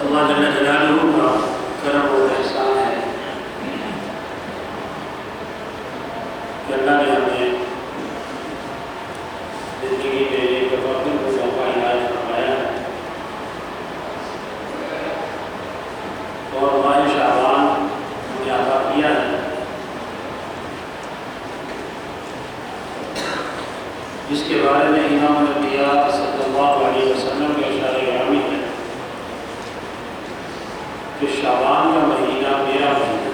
اللہ جل جلالہ کا کرم و احسان ہے کہ اللہ نے ہمیں زندگی میں ایک وقت کو موقع عنایت فرمایا اور ماہ شعبان ہمیں عطا کیا ہے، جس کے بارے میں امام الانبیاء صلی اللہ علیہ وسلم کے ارشاد گرامی ہے کہ شعبان کا مہینہ میرا مہینہ،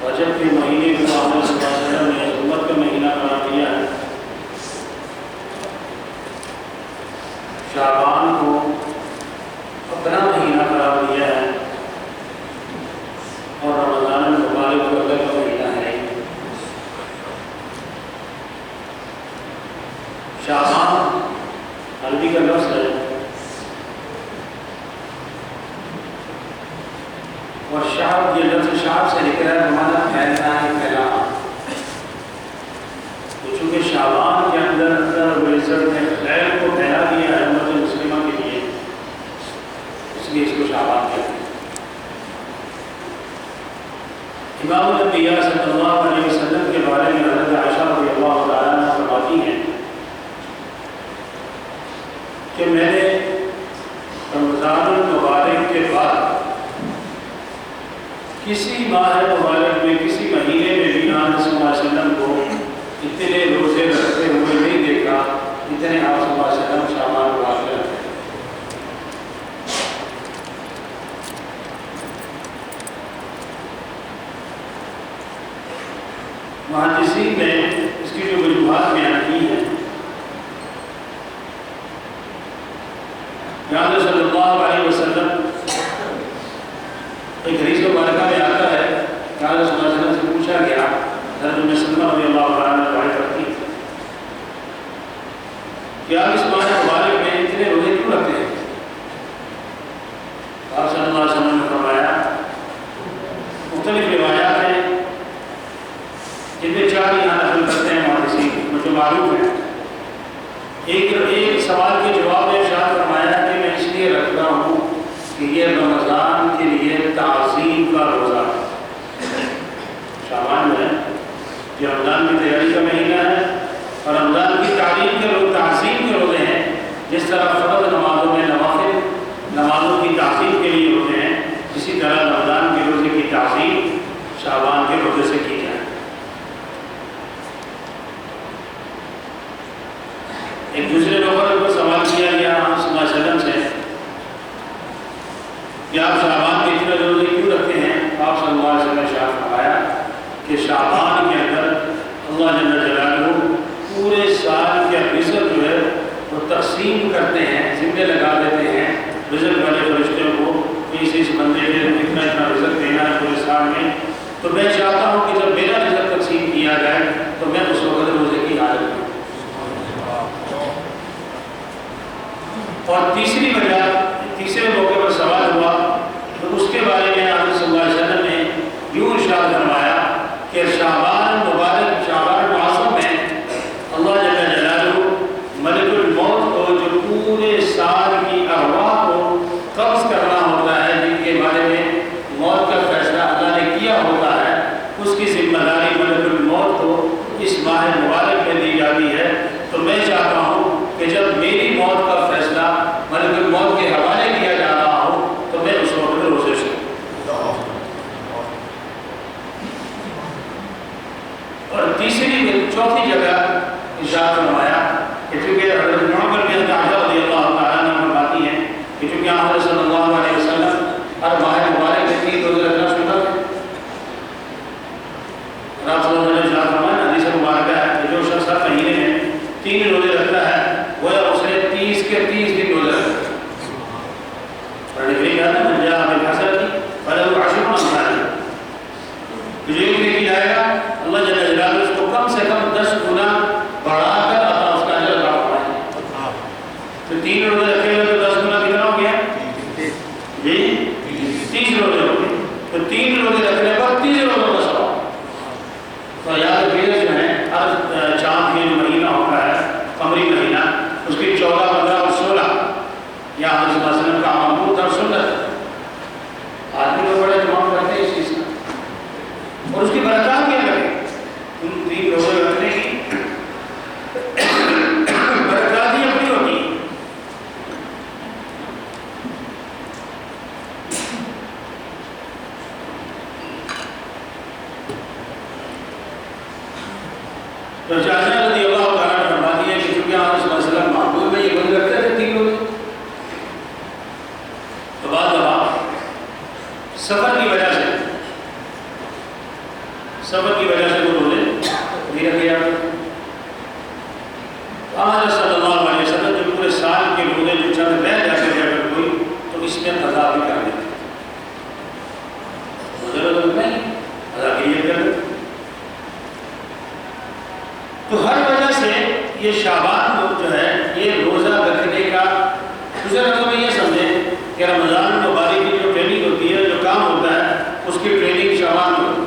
رجب کے مہینے کو آپ صلی اللہ علیہ وسلم نے امت کا مہینہ قرار دیا ہے، شعبان کو اپنا مہینہ قرار دیا ہے اور رمضان المبارک کو الگ کا مہینہ ہے۔ شعبان عربی کا لفظ ہے اور شعب یہ لفظ شعب سے نکلا ہے، ہمارا پھیلنا ہے، پھیلانا۔ تو چونکہ شعبان کے اندر رب العزت نے خیر کو پھیلا دیا ہے امت مسلمہ کے لیے، اس لیے اس کو شعبان کہتے ہیں۔ امام الانبیاء صلی اللہ علیہ وسلم کے بارے میں حضرت عائشہ رضی اللہ تعالیٰ عنہا فرماتی ہیں کہ میں نے رمضان المبارک کے بعد کسی ماہ مبارک میں کسی مہینے میں بھی آپ صلی اللہ علیہ وسلم کو اتنے روزے رکھتے ہوئے نہیں دیکھا اتنے آپ صلی اللہ علیہ وسلم شعبان کو رکھتے ہیں۔ محدثین نے اس کی جو وجوہات بیان کی ہیں، یاد صلی اللہ علیہ وسلم ایک حدیث مبارکہ میں آتا ہے کہ آپ صلی اللہ علیہ وسلم سے پوچھا گیا، حضرت ام سلمہ رضی اللہ عنہا روایت کرتی ہیں کہ آپ اس ماہ مبارک میں اتنے روزے کیوں رکھتے ہیں؟ آپ صلی اللہ علیہ وسلم نے فرمایا، مختلف روایات ہیں جن میں چار یہاں نقل کرتے ہیں محدثین، مجھے معلوم ہے۔ ایک سوال کے جواب میں ارشاد فرمایا کہ میں اس لیے رکھتا ہوں کہ یہ رمضان کے لیے تعظیم کا روزہ ہے۔ شعبان جو ہے یہ رمضان کی تیاری کا مہینہ ہے اور رمضان کی تعظیم کے روزے ہیں۔ جس طرح فرض نمازوں میں نوافل نمازوں کی تعظیم کے لیے روزے ہیں، اسی طرح رمضان کے روزے کی تعظیم شعبان کے روزے سے کی جائے۔ ایک دوسرے نمبر پر سوال کیا گیا آپ صلی اللہ علیہ وسلم سے کہ آپ شعبان کے اتنے روزے کیوں رکھتے ہیں؟ آپ صلی اللہ علیہ وسلم نے ارشاد فرمایا کہ شعبان کے اندر اللہ جل جلالہ پورے سال کے رزق جو ہے وہ تقسیم کرتے ہیں، ذمہ لگا دیتے ہیں رزق والے فرشتوں کو کہ اس بندے کو اتنا اتنا رزق دینا ہے پورے سال میں۔ تو میں چاہتا ہوں کہ جب میرا رزق تقسیم کیا جائے تو میں اس وقت روزے کی حالت میں۔ اور تیسری وجہ، تیسرے موقع پر سوال ہوا تو اس کے بارے میں آپ صلی اللہ علیہ وسلم نے یوں ارشاد فرمایا کہ شعبان مبارک، شعبان معظم میں اللہ جل جلالہ ملک الموت کو جو پورے سال کی ارواح کو قبض کرنا ہوتا ہے، جن کے بارے میں موت کا فیصلہ اللہ نے کیا ہوتا ہے، اس کی ذمہ داری ملک الموت کو اس ماہ مبارک میں دی جاتی ہے۔ تو میں چاہتا ہوں کہ جب میری موت کا فیصلہ ملک الموت کے حوالے کیا جا رہا ہو تو میں اس وقت روزے سے۔ اور چوتھی جگہ ارشاد فرمایا کہ چونکہ حضرت عمر بن عائشہ رضی اللہ تعالیٰ عنہ فرماتی ہیں کہ چونکہ حضرت صلی اللہ علیہ وسلم ہر ماہ مبارک میں 3 روزے رکھنا سنت ہے، آپ صلی اللہ علیہ وسلم نے ارشاد فرمایا، حدیث مبارکہ ہے کہ جو شخص ہر مہینے میں 3 روزے رکھتا ہے وہ اس نے 30 کے 30 دن روزے رکھتے ہیں۔ اور نبی کہا نا من جاء بالحسنۃ فلہ عشر امثالها، جو لے کے جائے گا اللہ جل جلالہ اس کو کم سے کم 10 گنا بڑھا کر عطا اس کا اجر عطا فرمائے۔ تو 3 روزے رکھے ہوئے تو 10 گنا کتنا ہو گیا؟ جی 30 روزے ہو گئے۔ تو 3 روزے رکھنے پر 30 روزوں کا ثواب۔ تو یاد رکھیے جو ہے ہر چاند کے جو مہینہ ہوتا ہے قمری مہینہ، اس کی 14، 15 اور 16 یا حضرت صلی اللہ علیہ وسلم کا معمول اور سنت، آدمی لوگ بڑے تمام کرتے ہیں اس چیز کا، اور اس کی برکات کیا کریں ان 3 روزے رکھنے کی برکات ہی اپنی ہوتی ہے۔ تو جانا رضی اللہ تعالیٰ نے فرماتی ہے کہ چونکہ آپ صلی اللہ علیہ وسلم معمول میں یہ روزے رکھتے تھے 3 روزے، تو بعد دفعہ سفر کی وجہ سے وہ روزے نہیں رکھے جاتے۔ آج صلی اللہ علیہ وسلم جو پورے سال کے روزے جو چند رہ جاتے تھے اگر کوئی تو اس میں قضا بھی کر دیتے، ضرورت نہیں قضا کے لیے کر دیتے۔ تو ہر وجہ سے یہ شعبان جو ہے یہ روزہ رکھنے کا دوسرے لفظوں میں یہ سمجھیں کہ رمضان المبارک کی جو ٹریننگ ہوتی ہے، جو کام ہوتا ہے، اس کی ٹریننگ شعبان میں ہوتی ہے۔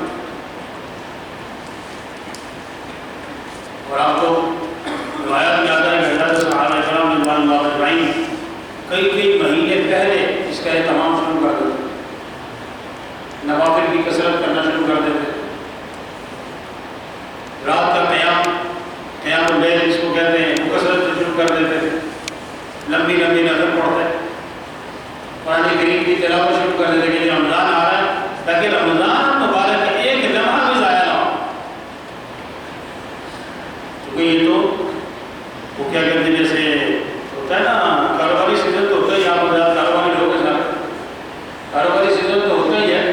اور آپ کو روایات میں آتا ہے کہ حضرت صحابہ کرام رضوان اللہ اجمعین کئی مہینے پہلے اس کا اہتمام شروع کر دیتے، نوافل کی کثرت کرنا شروع کر دیتے، رات کا قیام اللیل جس کو کہتے ہیں وہ کثرت سے شروع کر دیتے، لمبی نظر پڑھتے، قرآن کریم کی تلاوت شروع کر دیتے کہ رمضان آ رہا ہے تاکہ رمضان مبارک کا ایک لمحہ بھی ضائع نہ ہو۔ کیونکہ یہ تو وہ کیا کہتے ہیں جیسے ہوتا ہے نا کاروباری سیزن تو ہوتا ہی، آپ کاروباری لوگ ہیں سارے، کاروباری سیزن تو ہوتا ہی ہے،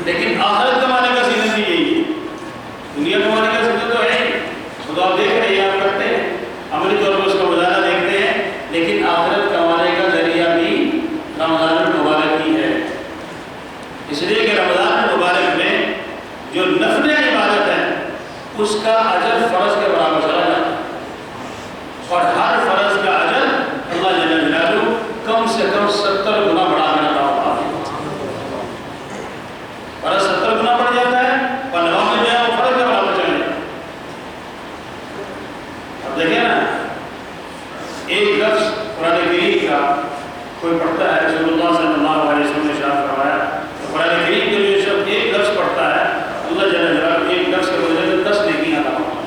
لیکن آخرت کمانے کا سیزن بھی یہی ہے، دنیا کمانے کا سیزن تو ہے ہی، تو آپ دیکھ رہے ہیں، آپ کرتے ہیں، عملی طور پر اس کا مظاہرہ دیکھتے ہیں، لیکن آخرت کمانے کا ذریعہ بھی رمضان المبارک ہی ہے، اس لیے کہ رمضان المبارک میں جو نفل عبادت ہے اس کا اجر فرض کے برابر چلا جاتا ہے، اور ہر فرض کا اجر اللہ جل جلالہ کم سے کم 70 گنا بڑھا کر عطا فرماتا ہے۔ فرض 70 گنا بڑھ جاتا ہے اور نوافل جو ہے وہ فرض کے برابر چلے جاتا ہے۔ اب دیکھیں نا، ایک لفظ قرآن کریم کا کوئی پڑھتا ہے، رسول اللہ صلی اللہ علیہ وسلم نے ارشاد فرمایا، قرآن کریم کے جو شخص ایک لفظ پڑھتا ہے اللہ جل جلالہ ایک لفظ کے بدلے میں 10 نیکیاں عطا فرماتا ہے۔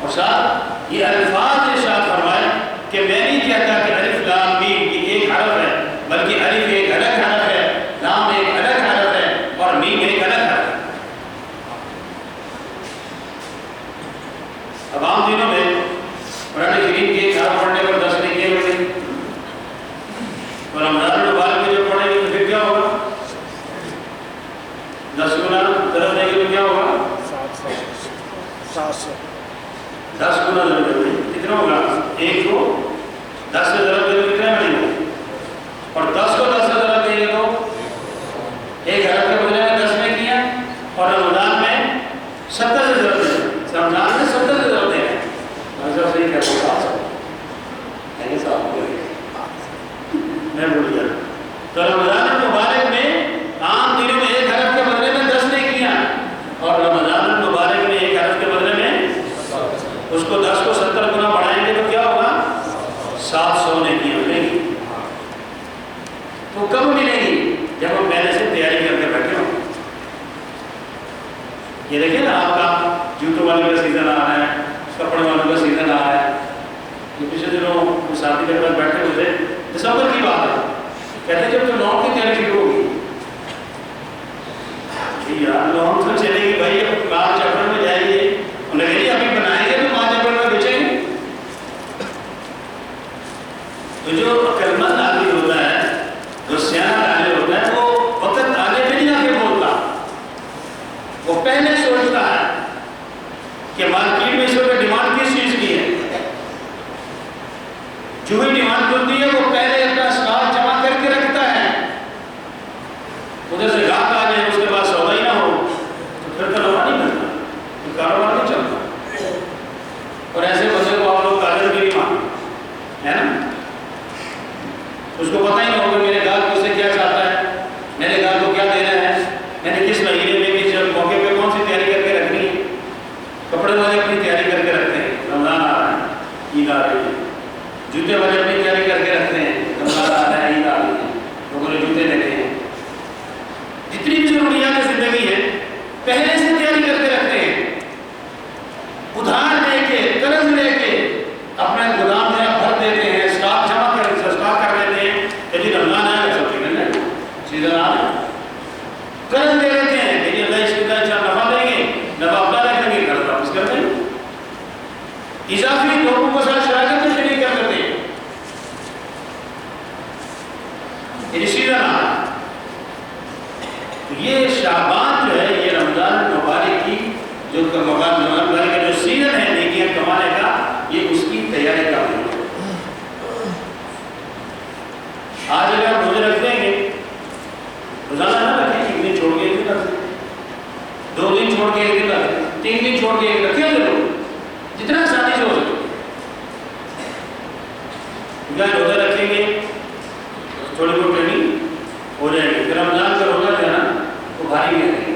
اور ساتھ یہ الفاظ ارشاد فرمائے کہ میں نہیں کہتا کہ الف لام میم یہ ایک حرف ہے، بلکہ الف ایک الگ حرف ہے، لام ایک الگ حرف ہے اور میم ایک الگ حرف ہے۔ اب عام دنوں میں قرآن کریم کے ایک حرف پڑھنے پر 10 نیکیاں ملیں، اور رمضان المبارک میں جو پڑھیں گے تو پھر کیا ہوگا؟ 10 گنا ضرب دیں گے تو کیا ہوگا؟ 10 گنا ضرب دیں گے کتنا ہوگا؟ 1 کو 10 سے ضرب دیں گے کتنے ملیں گے؟ اور 10 کو 10 سے ضرب دیں گے تو ایک حرف کے بدلے میں 10 میں کیا، اور رمضان میں 70 سے ضرب دیں گے، رمضان میں 70 سے ضرب دیں گے۔ مطلب صحیح کہتے ہیں صاحب میں بھول گیا۔ تو رمضان المبارک میں عام دنوں میں ایک حرف کے بدلے میں 10 نے کیا، اور رمضان المبارک میں ایک حرف کے بدلے میں اس کو 10 کو 70 گنا بڑھائیں گے تو کیا ہوگا؟ 700 نے کیا ملے گی۔ تو کب ملے گی؟ جب ہم پہلے سے تیاری کر کے بیٹھے ہوں۔ یہ دیکھیں نا، آپ کا جوتوں والے کا سیزن آ رہا ہے، کپڑے والوں کا سیزن آ رہا ہے۔ یہ پچھلے دنوں ساتھی کے پاس بیٹھے ہوئے تھے، دسمبر کی بات ہے، کہتے ہیں جب تو لون کی تیاری شروع ہوگی، یار لون تو چلے گی بھائی، اب مارچ اپریل میں جائیں گے، انہیں کہا جی ابھی بنائیں گے تو مارچ اپریل میں بیچیں گے۔ تو جو عقلمند آدمی ہوتا ہے، جو سیاح آدمی ہوتا ہے، وہ وقت آگے بھی نہیں آگے بولتا، وہ پہلے سوچتا ہے کہ مارکیٹ میں اس وقت ڈیمانڈ کس چیز کی ہے، جو ہی ڈیمانڈ ہوتی ہے وہ پہلے اپنا اسٹاک جمع کر کے رکھتا ہے، ادھر سے گاہک آ جائے اس کے بعد سودا ہی نہ ہو تو پھر کاروبار نہیں بنتا، تو کاروبار نہیں چلتا۔ اور ایسے بندے کو آپ لوگ قادر بھی نہیں مانتے ہے نا، اس کو پتہ ہی نہیں ہوگا میرے گاہک مجھ سے کیا چاہتا ہے، میرے گاہک کو کیا دینا ہے، میں نے کس مہینے میں کس موقع پہ کون سی تیاری کر کے رکھنی ہے۔ کپڑے والے اپنی تیاری کر کے رکھتے ہیں، رمضان آ رہا ہے، عید آ رہی ہے، جوتے والے اپنی تیاری کر کے رکھتے ہیں، کیونکہ روزہ رکھیں گے تھوڑی بہت ٹریننگ ہو جائے گی، پھر رمضان کا روزہ جو ہے نا وہ بھاری نہیں رہے گی،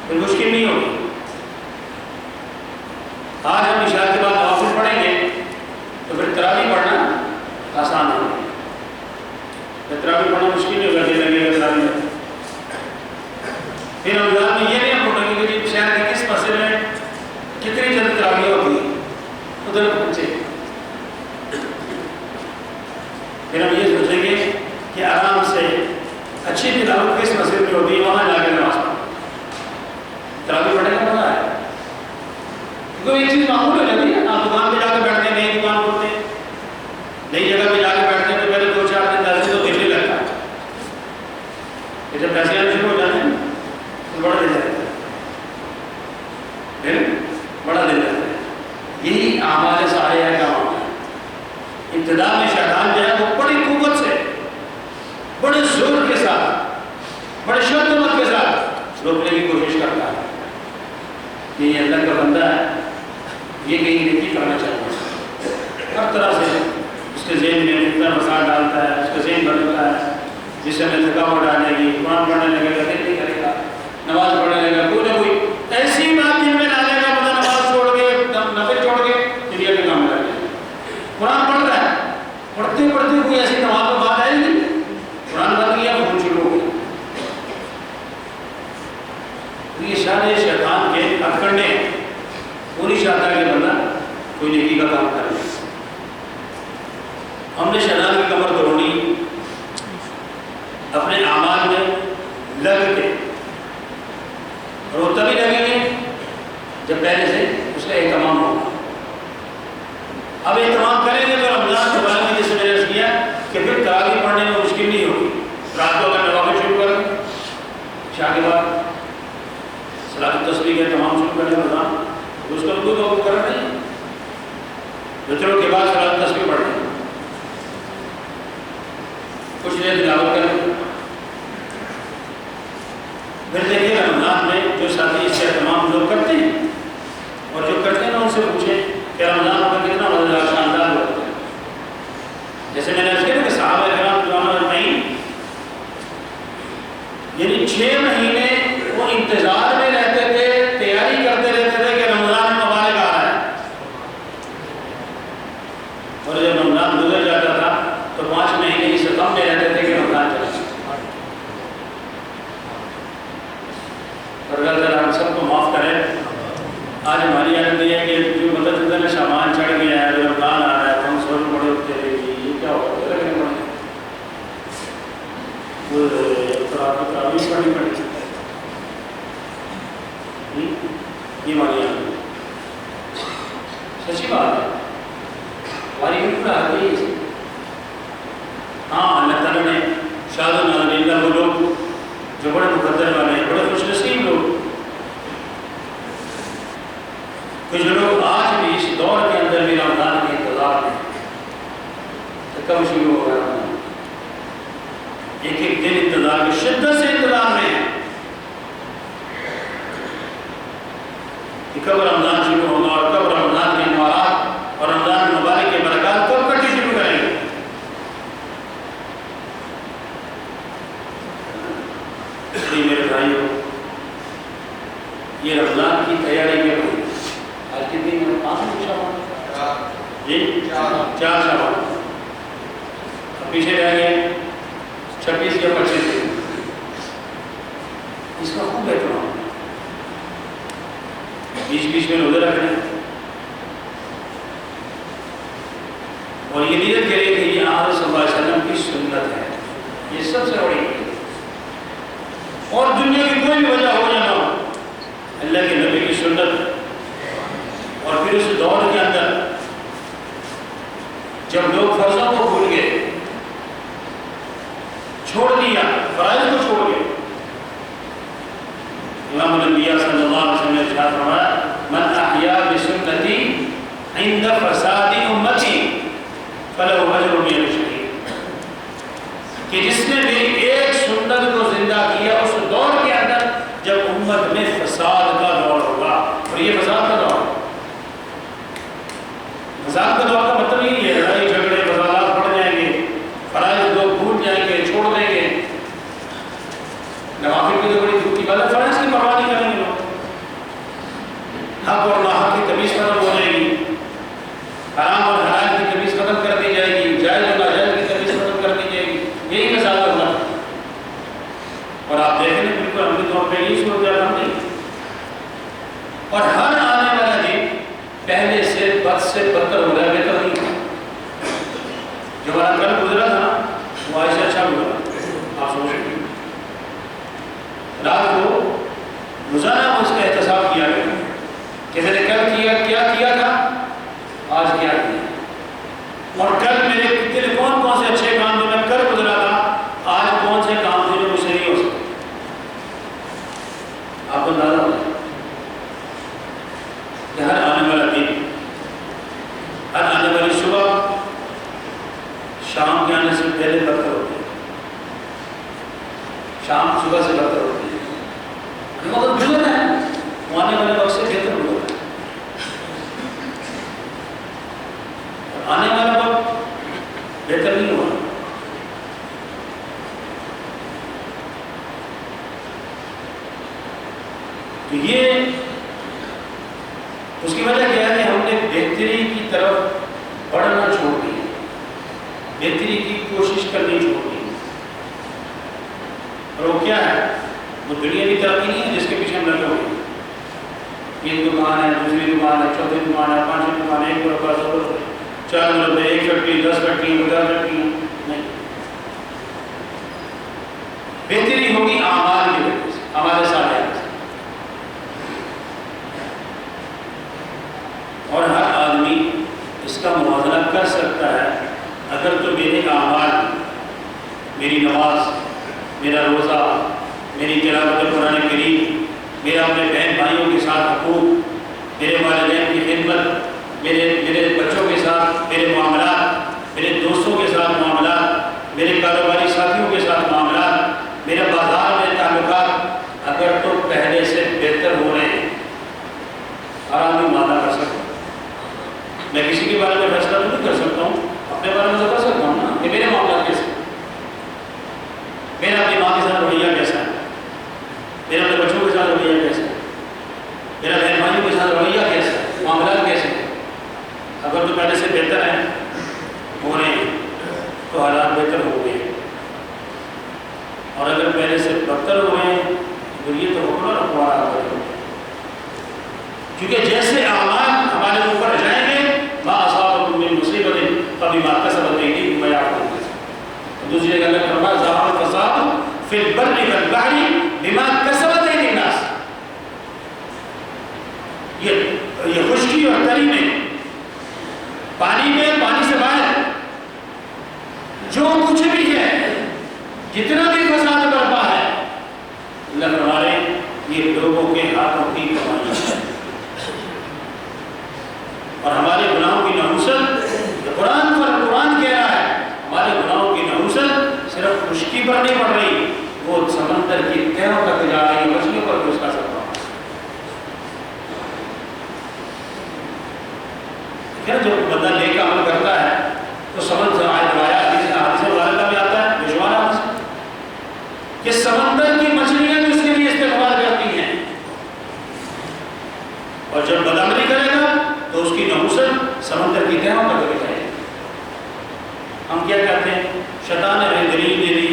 پھر مشکل نہیں ہوگی۔ آج ہم عشاء کے بعد نوافل پڑھیں گے تو پھر تراویح پڑھنا آسان ہوگا، پھر تراویح پڑھنا مشکل نہیں ہوگا، دل لگے گا تراویح میں۔ پھر رمضان میں یہ نہیں ہم پڑھیں گے کہ شہر کے کس مسجد میں کتنی جلد تراویح ہوتی ہے ادھر پہنچے، پھر ہم یہ سوچیں گے کہ آرام سے اچھی تلاوت کس مسجد میں ہوتی ہے وہاں جا کے نماز پڑھیں، تراویح پڑھنے کا مزہ ہے۔ کیونکہ یہ چیز معمول ہو جاتی ہے، آپ دکان پہ جا کے بیٹھتے ہیں، نئی دکان کھولتے ہیں، نئی جگہ پہ جا کے بیٹھتے ہیں تو پہلے 2-4 دن 10 دن تو دل نہیں لگتا، پھر جب پیسے آنے شروع ہو جاتے ہیں تو بڑا دل لگتا ہے، پھر بڑا دل لگتا ہے۔ یہی اعمال صالحہ کا معاملہ ہے۔ ابتدا میں شیطان جو ہے وہ بڑی قوت سے، بڑے زور کے ساتھ، بڑے شدت کے ساتھ روکنے کی کوشش کرتا ہے کہ یہ اللہ کا بندہ ہے، یہ کہیں نیکی کرنا چاہتا ہے، ہر طرح سے اس کے ذہن میں فتنہ فساد ڈالتا ہے، اس کا ذہن بدلتا ہے، جس سے میں تھکاوٹ آ جائے گی، قرآن پڑھنے لگے گا دل نہیں کرے گا، نماز پڑھنے لگے گا، کوئی نہ کوئی ایسی بات دل میں ڈالے گا، بندہ نماز چھوڑ کے نفل چھوڑ کے دنیا کے کام لگ جائے گا۔ قرآن پڑھ رہا ہے، پڑھتے پڑھتے کوئی ایسی تمام بات آئے گی، قرآن بند کیا خون شروع ہو گیا۔ یہ سارے شیطان کے ہتھکنڈے پوری چاہتا ہے کہ بندہ کوئی نیکی کا کام کرے۔ ہم نے شیطان کی کمر توڑنی اپنے اعمال میں لگ کے، اور وہ تبھی لگیں گے جب پہلے سے اس کا اہتمام ہوگا۔ اب اہتمام کریں گے تو رمضان کے بعد میں جیسے میں نے عرض کیا کہ پھر تراویح پڑھنے میں مشکل نہیں ہوگی۔ رات کو اگر نوافل شروع کر دیں، عشاء کے بعد صلاۃ التسبیح کے تمام شروع کر دیں رمضان، تو اس کا کوئی تو کرنا نہیں، رجوع کے بعد صلاۃ التسبیح پڑھ لیں، کچھ دیر تلاوت کریں، پھر دیکھیے رمضان میں جو ساتھی اس سے تمام لوگ کرتے ہیں اور جو کرتے ہیں نا ان سے پوچھیں کہ رمضان کا کتنا مزیدار شاندار ہوتا ہے۔ جیسے میں نے عرض کیا کہ صحابہ کرام رضوان اجمعین یعنی 6 مہینے وہ انتظار میں رہتے تھے، تیاری کرتے رہتے تھے کہ رمضان مبارک آ رہا ہے، اور جب رمضان گزر جاتا تھا تو 5 مہینے اس غم میں رہتے تھے کہ رمضان چلا جائے۔ اور اللہ تعالیٰ ہم سب کو معاف کرے۔ آج ہماری عادت یہ ہے کہ جو مدد میں سامان چڑھ گیا ہے، جو رمضان آ رہا ہے، ہم سو بڑے ہوتے ہیں، یہ کیا ہوتا ہے رکھنے پڑے تو آپ کو تراویح پڑھنی پڑے، یہ ہماری عادت سچی بات ہے، ہماری بالکل آتی ہے۔ ہاں اللہ تعالیٰ نے شاد و نازنین کا وہ لوگ جو بڑے مقدر والے ہیں، بڑے خوش نصیب لوگ، کچھ لوگ آج بھی اس دور کے اندر بھی رمضان کے انتظار میں کب شروع ہو رہا ہے، ایک ایک دن انتظار کی شدت سے انتظار میں ہے کہ کب رمضان شروع ہوگا اور کب رمضان کے انوارات اور رمضان مبارک کے برکات کب کٹی شروع کریں گے۔ میرے بھائیوں، یہ رمضان کی تیاری کے بعد آج کتنی میں 5 شعبان جی 4 شعبان، پیچھے رہ گئے 26 یا 25 دن، اس کا خوب اہتمام، بیچ میں روزے رکھنے اور یہ نیت کرے کہ یہ آپ صلی اللہ علیہ وسلم کی سنت ہے، یہ سب سے بڑی ہے۔ اور دنیا کی کوئی بھی وجہ ہو یا نہ ہو، اللہ کے نبی کی سنت، اور پھر اس دور کے اندر جب لوگ فرضوں کو بھول گئے، چھوڑ دیا، فرائض کو چھوڑ گئے، امام الانبیاء صلی اللہ علیہ وسلم نے ارشاد فرمایا من احیا بسنتی عند فساد امتی فلہ اجر من شہید، کہ جس نے میری ایک سنت کو زندہ کیا اس دور کے اندر جب امت میں فساد کا دور ہوگا، اور یہ فساد کا دور، فساد کا دور کا مطلب یہ ہے لڑائی جھگڑے فسادات اور کل میرے دل کون کون سے اچھے کام جو میں کر گزرا تھا، آج کون سے کام تھے جو مجھ سے نہیں ہو سکتے. آپ کو اندازہ ہو جائے کہ ہر آنے والا دن، ہر آنے والی صبح شام کے آنے سے پہلے بدتر ہوتی ہے، شام صبح سے بدتر ہوتی ہے. وقت گزر ہے، وہ آنے والے وقت سے بہتر گزر ہے. آنے والا وقت بہتر نہیں ہوا. تو یہ اس کی وجہ کیا ہے؟ ہم نے بہتری کی طرف بڑھنا چھوڑ دیا، بہتری کی کوشش کرنی چھوڑ دی. اور وہ کیا ہے؟ وہ دنیاوی ترقی نہیں ہے جس کے پیچھے ہم لگے ہوئے ہیں. ایک دکان ہے، دوسری دکان ہے، چوتھی دکان ہے، پانچویں دکان ہے، 1 روپیہ 2 روپے 4 روپے 1 فیکٹری 10 فیکٹری 50 فیکٹری. نہیں، بہتری ہوگی اعمال کی وجہ سے، ہمارے صالحات سے. اور ہر آدمی اس کا موازنہ کر سکتا ہے. اگر تو میرے اعمال، میری نماز، میرا روزہ، میری تلاوت قرآن کریم، میرا اپنے بہن بھائیوں کے ساتھ حقوق، میرے والدین کی خدمت، میرے بچوں کے ساتھ میرے معاملات، میرے دوستوں کے ساتھ معاملات، میرے کاروباری ساتھیوں کے ساتھ معاملات، میرے بازار میں تعلقات، اگر تو پہلے سے بہتر ہو رہے ہیں، آرام بھی مادہ کر سکتا ہوں. میں کسی کے بارے میں فیصلہ تو نہیں کر سکتا ہوں، اپنے بارے میں تو کر سکتا ہوں نا کہ میرے معاملات کیسے، میرا اپنی ماں کے ساتھ رویہ کیسا ہے، میرا اپنے بچوں کے ساتھ رویہ کیسا ہے، میرا بہن بھائیوں کے ساتھ رویہ کیسا ہے، معاملات کیسے ہیں. اگر تو پہلے سے بہتر ہیں ہو رہے ہیں تو حالات بہتر ہو گئے، اور اگر پہلے سے بدتر ہو رہے ہیں تو یہ تو حکم رکھوا رہا ہے. کیونکہ جیسے اعمال ہمارے اوپر جائیں گے، ما اصابکم من مصیبت فبما کسبت ایدیکم ویعفو عن کثیر. دوسری جگہ اللہ فرمایا ظہر الفساد فی البر والبحر بما کسبت ایدی الناس. یہ خشکی اور تری میں، پانی میں، پانی سے باہر جو کچھ بھی ہے، جتنا بھی فساد برپا ہے، اللہ فرمائے یہ لوگوں کے ہاتھوں کی کمائی ہے. اور ہمارے گناہوں کی نحوست، قرآن کہہ رہا ہے ہمارے گناہوں کی نحوست صرف خشکی پر نہیں پڑ رہی، وہ سمندر کی تہوں تک جا رہی ہے، مچھلیوں پر بھی اس کا سبب. جب بندہ نیک عمل کرتا ہے تو سمجھ آیا حدیث مبارکہ میں آتا ہے بشمار حدیث کہ سمندر کی مچھلیاں بھی اس کے لیے استغفار کرتی ہیں. اور جب بدعملی کرے گا تو اس کی نحوست سمندر کی تہوں پر لے جائے گی. ہم کیا کہتے ہیں؟ شیطان نے ہمیں دلیل دے دی،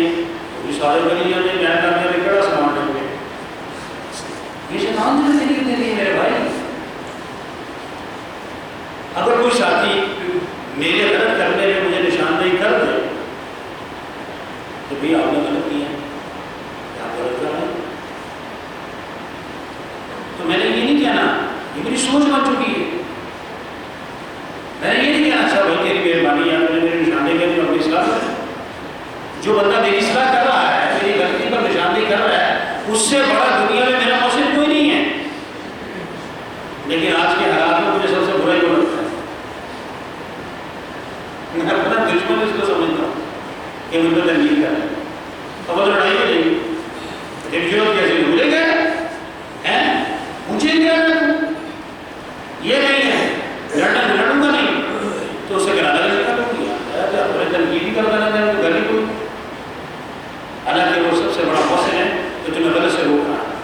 یہ سارے دلیل نے بیان کرنے میں کڑا سامان ڈال گئے. یہ شیطان نے دلیل دے دی میرے بھائی. اگر کوئی ساتھی میرے غلط کرنے میں مجھے نشاندہی کر دے تو بھی آپ نے غلط کیا ہے، آپ غلط کر رہے ہیں. تو میں نے یہ نہیں کہنا، یہ میری سوچ بن چکی ہے. میں نے یہ نہیں کہنا اچھا بھائی تیری مہربانی ہے، آپ نے میری نشاندہی کر دی، اپنی اصلاح کر. جو بندہ میری اصلاح کر رہا ہے، میری غلطی پر نشاندہی کر رہا ہے، اس سے بڑا دنیا میں میرا موصف کوئی نہیں ہے. لیکن آج کے حالات میں مجھے سب سے برا ہی لگتا ہے. میں اپنا دشمن اس کو سمجھتا ہوں کہ مجھ پر تنقید کر رہا ہے. اب وہ لڑائی ہو جائے گی، ضرورت کیسے بھولے گئے ہیں پوچھیں گے یہ نہیں ہے لڑوں گا نہیں تو اسے گرانا لگے گا. تنقید ہی کرتا رہتا ہے تو گھر ہی کوئی. حالانکہ وہ سب سے بڑا محسن ہے جو تمہیں غلط سے روک رہا ہے.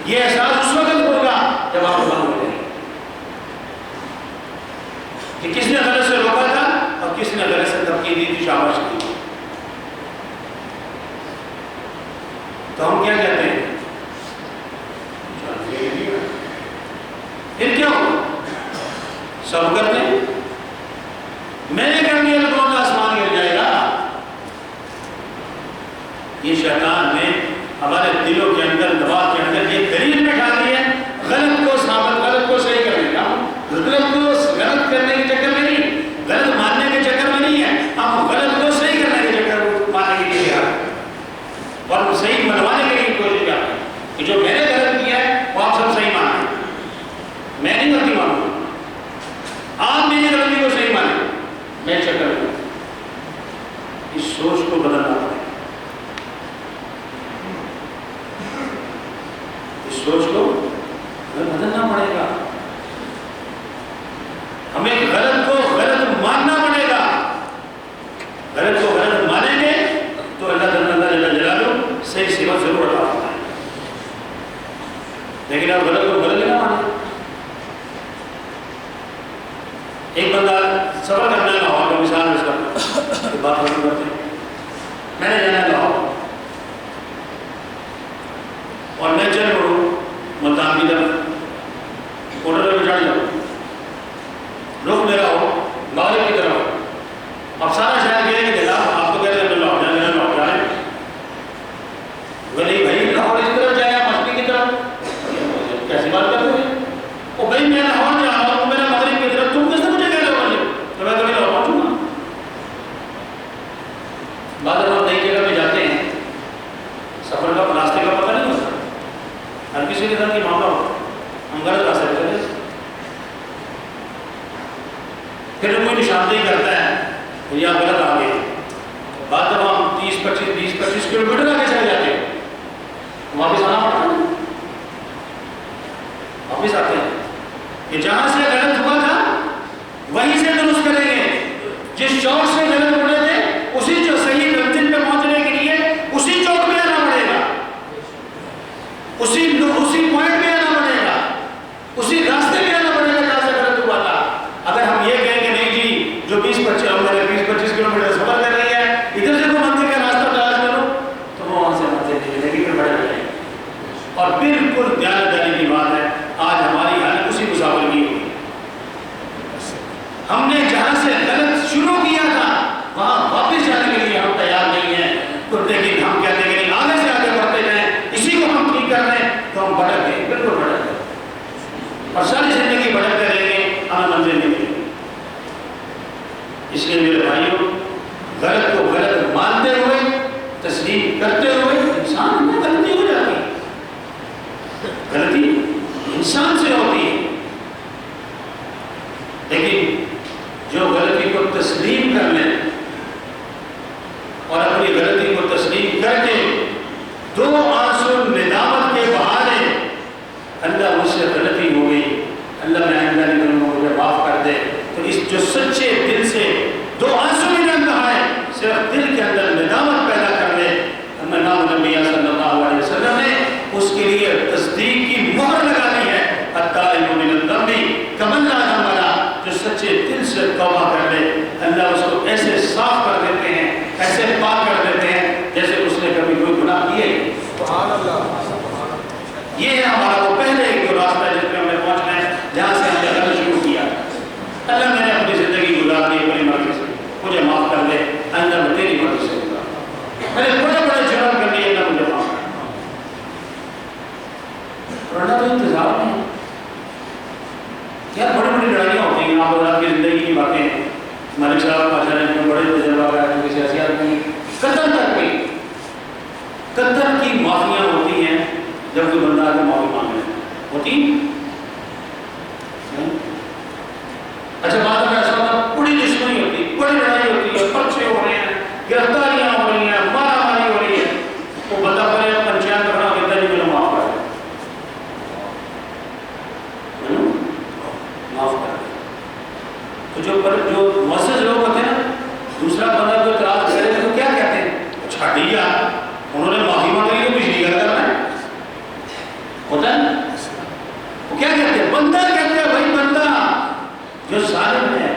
یہ احساس اس وقت ہوگا جب آپ کو ہو جائے کہ کس نے غلط سے روکا تھا اور کس نے غلط سے تنقید دی تھی، شاباش کی. تو ہم کیا کہتے ہیں؟ پھر کیا ہو سب کرتے ہیں، میں نے کر دیا تو آسمان گر جائے گا. یہ شیطان نے ہمارے دلوں کے اندر، دماغ کے اندر یہ دلیل میں ڈال دی ہے غلط کو ثابت، غلط کو صحیح کرنے کا. غلط کو غلط کرنے کے چکر میں نہیں، میں چکر ہوں، اس سوچ کو بدلنا پڑے گا، اس سوچ کو بدلنا پڑے گا، ہمیں غلط کو غلط ماننا پڑے گا، غلط کو غلط مانیں گے تو اللہ جل جلالہ صحیح صفت ضرور عطا فرمائے گا، لیکن آپ غلط کو غلط نہ مانیں۔ ایک بندہ سفر کرنا ہے لاہور کا، مثال اس کا بات ختم کرتے ہیں، میں نے جانا ہے لاہور اور میں چل پڑوں ملتان کی طرف، ہوٹل میں چڑھ جاؤں، رخ میرا ہو مغرب کی طرف، اب سارا شہر کہے کہ جناب آپ تو کہتے ہیں لاہور جائیں، میرا لاہور جائیں، وہ نہیں بھائی لاہور اس طرف جائے آپ مسجد کی طرف، کیسی بات کرتے ہیں؟ وہ بھائی میں لاہور جا رہا ہوں، میرا مغرب کی طرف، تم کس نے مجھے کہہ رہے ہو؟ تو میں کبھی لاہور پہنچوں گا۔ بعض لوگ نئی جگہ پہ جاتے ہیں، سفر کا راستے کا پتہ نہیں ہوتا، ہر کسی کے ساتھ یہ معاملہ ہوتا ہے، ہم غلط راستے پہ چلے، پھر کوئی نشاندہی کرتا ہے یہ آپ غلط آگے، بعد جب ہم 20-25 کلومیٹر آگے چلے جاتے ہیں واپس آنا پڑتا ہے، واپس آتے ہیں کہ جہاں سے غلط ہوا تھا وہیں سے درست کریں گے، جس چوک سے غلط اڑے تھے اسی جو صحیح منزل پہ پہنچنے کے لیے اسی چوک میں آنا پڑے گا، اسی پوائنٹ میں آنا پڑے گا، اسی راستے میں آنا پڑے گا جہاں سے غلط ہوا تھا۔ اگر ہم یہ کہیں کہ نہیں جی جو 20-25 کلومیٹر سفر کر رہی ہے ادھر سے کوئی منزل کا راستہ تلاش کرو تو وہ وہاں سے منزل کی زندگی پہ بڑھ جائے گی۔ اور بالکل دیانتداری کی بات ہے، آج ہماری حالت اسی مسافر کی ہوئی، ہم نے جہاں سے غلط شروع کیا تھا وہاں واپس جانے کے لیے ہم تیار نہیں ہیں، لیکن ہم کہتے ہیں کہ آگے سے آگے بڑھتے جائیں، اسی کو ہم ٹھیک کر رہے ہیں تو ہم بھٹک گئے، بالکل بھٹک گئے، اور ساری زندگی بھٹکتے رہیں گے، ہمیں منزل نہیں ملے گی۔ اس لیے میرے بھائیوں، غلط کو غلط مانتے ہوئے تسلیم کرتے ہوئے انسان میں غلطی ہو جاتی ہے، غلطی انسان سے ہوتی ہے، لیکن جو غلطی کو تسلیم کر لیں اور اپنی غلطی کو تسلیم کر کے دو آنسو ندامت کے بہانے اللہ مجھ سے غلطی ہو گئی، اللہ میں آئندہ نہیں کروں گا، مجھے معاف کر دے، تو اس جو سچے دل سے دو آنسو بھی نہ بہائے، صرف دل کے اندر ندامت پیدا کر لے، ہمیں نام نبی صلی اللہ علیہ وسلم نے اس کے لیے تصدیق کی مہر لگا دی ہے، التائب من الذنب کمن لا ذنب لہ، جو سچے دل سے توبہ کر لے اللہ اس کو ایسے صاف کر دیتے ہیں، ایسے پاک کر دیتے ہیں جیسے اس نے کبھی کوئی گناہ کیا ہی۔ سبحان اللہ، یہ ہے ہمارا وہ پہلے ایک جو راستہ ہے جس پہ ہمیں پہنچنا ہے، جہاں سے ہم نے غلط شروع کیا۔ اللہ میں نے اپنی زندگی گزار دی اپنی مرضی سے، مجھے معاف کر دے، آئندہ میں تیری مرضی سے گزار، میں نے بڑے بڑے جرم کر لیے، اللہ مجھے معاف کر دے، اور اللہ تو انتظار میں ہے۔ یار بڑی بڑی لڑائیاں ہوتی ہیں، آپ کی زندگی کی باتیں، ملک صاحب ماشاء اللہ میں بڑے تجربہ ہے، جو سیاسیات میں قتل تک بھی، قتل کی معافیاں ہوتی ہیں جب کوئی بندہ آگے معافی مانگ لے، ہوتی اچھا بعد میں ایسا ہوتا بڑی دشمنی ہوتی، بڑی لڑائی ہوتی ہے، پرچے ہو رہے ہیں، گرفتاریاں ہو رہی ہیں، مارا ماری ہو رہی ہے، وہ بندہ پہلے پنچایت کرنا کہتا ہے جی مجھے معاف کر دے، معاف کر دے، تو جو مؤثر لوگ ہوتے ہیں نا، دوسرا بندہ جو اعتراض کرے تو کیا کہتے ہیں؟ اچھا ٹھیک ہے، انہوں نے معافی مانگی تو پچھلی گھر کرنا ہے، ہوتا ہے وہ کیا کہتے ہیں؟ بندہ کہتے ہیں بھائی، بندہ جو ظالم ہے،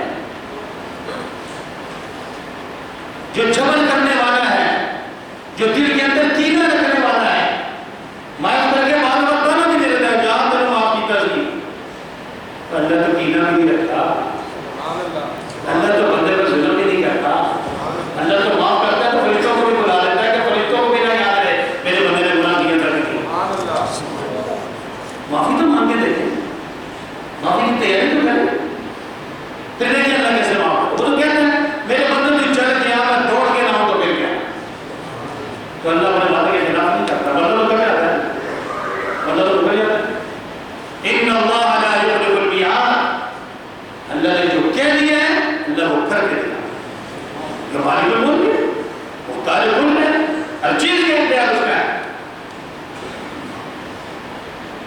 جو مالک الملک ہے، مختار کل ہے، ہر چیز کے اختیار اس کا ہے.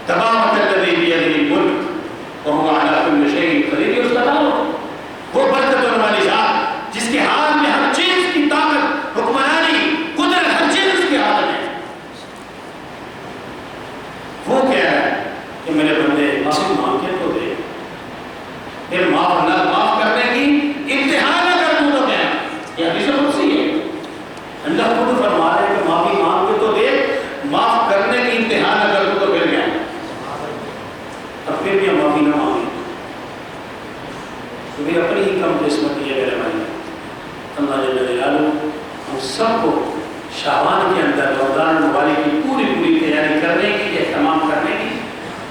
تبارک الذی بیدہ الملک وہو علی کل شیء قدیر، اس کا نام وہ برکتوں والی ذات جس کے ہاتھ میں ہر چیز کی طاقت، حکمرانی، قدرت، ہر چیز اس کے ہاتھ میں. وہ کہہ رہا ہے کہ میرے بندے معافی مانگ کے تو دے، پھر معاف کرنے کی امتحان نہ کر دوں تو کیا. یہ حدیث قدسی ہے، اللہ خود فرما رہے ہیں کہ معافی مانگ کے تو دے، معاف کرنے کی امتحان نہ کر دوں تو پھر کیا. اب پھر بھی معافی نہ مانگے تو بھی اپنی ہی کم قسمتی ہے میرے بھائی. اللہ جل جلالہ ہم سب کو شعبان کے اندر رمضان المبارک کی پوری تیاری کرنے کی، اہتمام کرنے کی،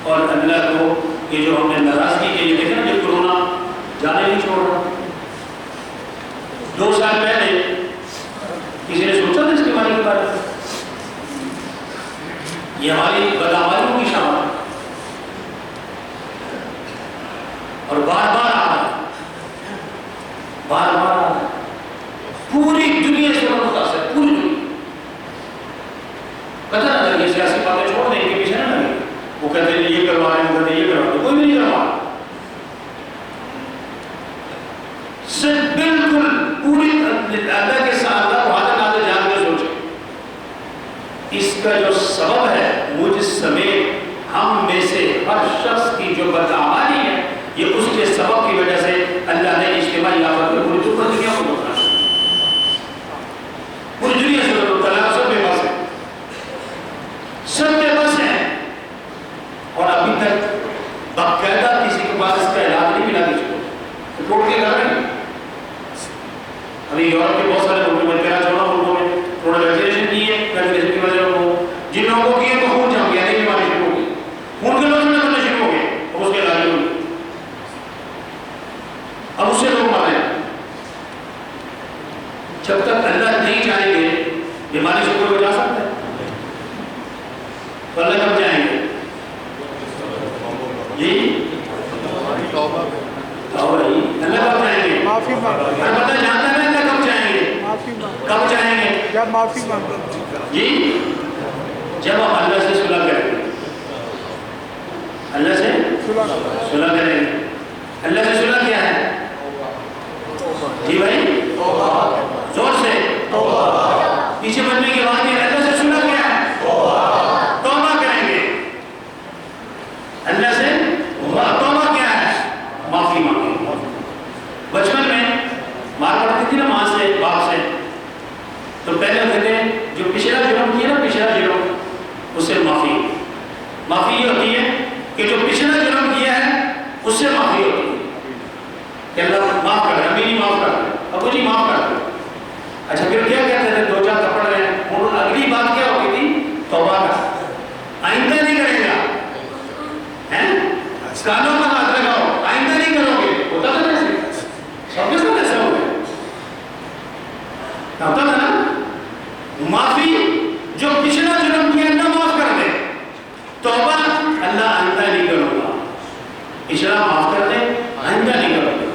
اور اللہ کو یہ جو ہم نے ناراضگی کے لیے دیکھا نا، جو کرونا جانے نہیں چھوڑ رہا. 2 سال پہلے کسی نے سوچا تھا اس بیماری کے بارے میں؟ یہ ہماری بدعمالیوں کی شعبان ہے اور بار بار آ رہا ہے، بار بار آ رہا ہے. پوری دنیا سے متاثر ہے، پوری دنیا. پتہ نہ لگے، سیاسی باتیں چھوڑ دیں، ان کے پیچھے نہ لگے. وہ کہتے ہیں یہ کروا رہے ہیں، وہ کہتے ہیں یہ کروا رہے ہیں، کوئی بھی نہیں کروا. صرف بالکل پوری اللہ کے ساتھ اللہ کو حاضر ناظر جان کے سوچے. اس کا جو سبب ہے، مجھ سمیت ہم میں سے ہر شخص کی جو بدعمالی ہے، یہ اس کے سبب کی وجہ سے اللہ نے اجتماعی آفت میں پوری دنیا کو بتایا. پوری دنیا سے مبتلا، سب بے بس ہے، سب بے بس ہیں. اور ابھی تک باقاعدہ کسی کے پاس اس کا علاج نہیں ملا کسی کو. رپورٹ کے کر رہے ہیں. ابھی یورپ کے بہت سارے ملکوں میں، 13-14 ملکوں میں انہوں نے ویکسینیشن کی ہے. ویکسینیشن کی وجہ سے جن لوگوں کو کی ہے تو خون جم گیا، نہیں بیماری شروع ہو گئی، خون کے لوگ بننا شروع ہو گئے، اب اس کے علاج ہوئی. اب اس سے لوگ مر رہے ہیں. جب تک اللہ نہیں چاہیں گے بیماری سے کوئی بچا سکتا ہے تو اللہ کب جائیں گے؟ جی توبہ ہی. اللہ کب جائیں گے؟ معافی مانگو. بندہ جانتا ہے اللہ کب جائیں گے؟ معافی مانگو. کب جائیں گے؟ جب معافی مانگو. جی جب ہم اللہ سے صلح کریں گے. اللہ سے صلح کریں گے. اللہ سے صلح کیا ہے؟ جی بھائی زور سے پیچھے بننے کے بعد یہ اللہ سے صلح کیا ہے؟ توبہ کریں گے. اللہ سے توبہ کیا ہے؟ معافی مانگیں. بچپن میں مار پڑتی تھی نا ماں سے، باپ سے، تو پہلے کہتے ہیں جو پچھلا جرم کیا نا، پچھلا جرم، اس سے معافی یہ ہوتی ہے کہ جو پچھلا جرم کیا ہے اس سے معافی ہوتی ہے کہ اللہ معاف کر رہے ہیں، امی معاف کر رہے ہیں، ابو جی معاف کر رہے ہیں. اچھا پھر کیا کہتے تھے؟ 2-4 تھپڑ رہے ہیں. اور اگلی بات کیا ہوتی تھی؟ توبہ کا. آئندہ نہیں کرے گا. کانوں کا ہاتھ لگاؤ، آئندہ نہیں کرو گے. ہوتا تھا ایسے؟ سب کے ساتھ ایسا ہو گیا. ہوتا تھا نا. معافی جو پچھلا جرم کیا نہ معاف کر دے. توبہ اللہ آئندہ نہیں کروں گا. پچھلا معاف کر دے، آئندہ نہیں کروں گا.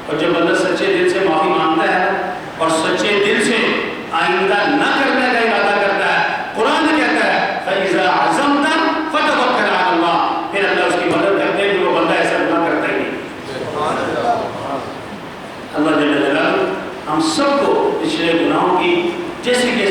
اور جب بندہ سچے دل سے معافی مانگتا ہے اور سچے دل سے آئندہ نہ کرنے کا ارادہ کرتا ہے، قرآن کہتا ہے فَإِذَا عَزَمْتَ فَتَوَكَّلْ عَلَى اللَّهِ، پھر اللہ اس کی مدد کرتے ہیں کہ وہ بندہ ایسا گناہ کرتا ہی نہیں. اللہ جل جلالہ ہم سب کو پچھلے گناہوں کی جیسی بھی